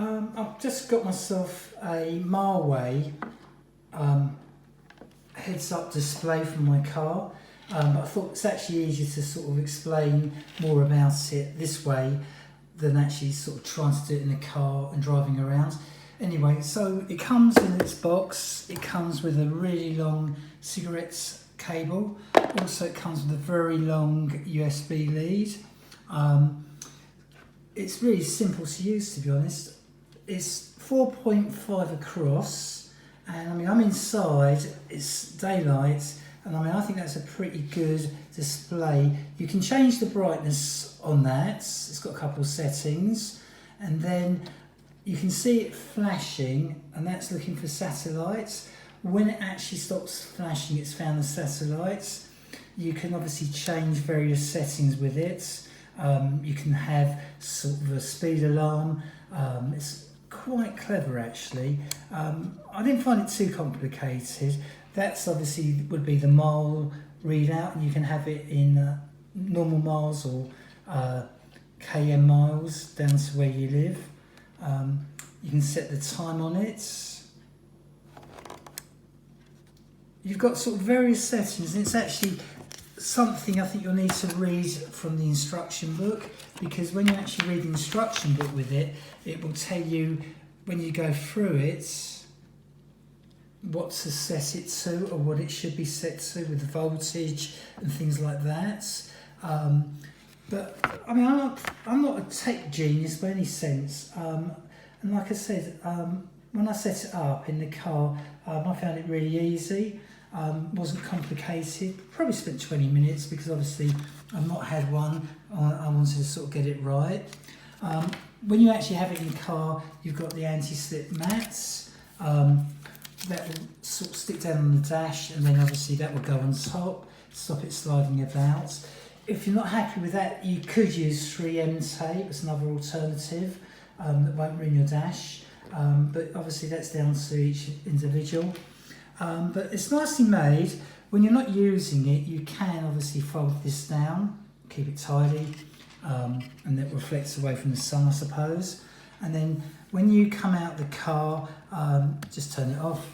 I've just got myself a Marway heads-up display for my car, but I thought it's actually easier to sort of explain more about it this way than actually sort of trying to do it in a car and driving around. Anyway, so it comes in its box. It comes with a really long cigarettes cable. Also, it comes with a very long USB lead. It's really simple to use, to be honest. It's 4.5 across, and I mean, I'm inside, it's daylight, and I mean, I think that's a pretty good display. You can change the brightness on that. It's got a couple of settings, and then you can see it flashing, and that's looking for satellites. When it actually stops flashing, it's found the satellites. You can obviously change various settings with it. You can have sort of a speed alarm. It's quite clever, actually. I didn't find it too complicated. That's obviously would be the mile readout, and you can have it in normal miles or km miles down to where you live. You can set the time on it. You've got sort of various settings, and it's actually something I think you'll need to read from the instruction book, because when you actually read the instruction book with it, it will tell you when you go through it what to set it to, or what it should be set to with the voltage and things like that. But I mean, I'm not a tech genius by any sense, and like I said, when I set it up in the car, I found it really easy. Wasn't complicated. Probably spent 20 minutes because obviously I've not had one. I wanted to sort of get it right. When you actually have it in the car, you've got the anti-slip mats that will sort of stick down on the dash, and then obviously that will go on top, stop it sliding about. If you're not happy with that, you could use 3M tape as another alternative that won't ruin your dash, but obviously that's down to each individual. But it's nicely made. When you're not using it, you can obviously fold this down, keep it tidy, and it reflects away from the sun, I suppose. And then when you come out the car, just turn it off.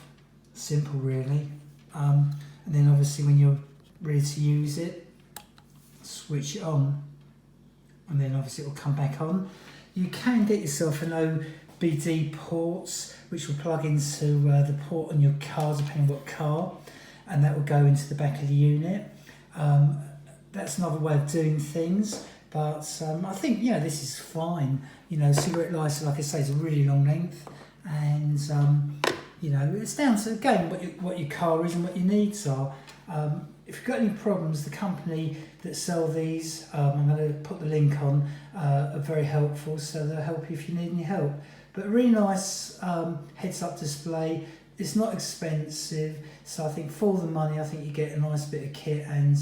Simple, really. And then obviously when you're ready to use it, switch it on, and then obviously it will come back on. You can get yourself an OBD port, which will plug into the port on your car, depending on what car, and that will go into the back of the unit. That's another way of doing things, but I think, yeah, this is fine. You know, cigarette lighter, like I say, is a really long length, and you know, it's down to, again, what your car is and what your needs are. If you've got any problems, the company that sell these, I'm going to put the link on, are very helpful, so they'll help you if you need any help. But a really nice heads-up display. It's not expensive, so I think for the money, I think you get a nice bit of kit, and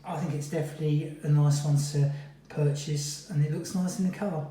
I think it's definitely a nice one to purchase, and it looks nice in the car.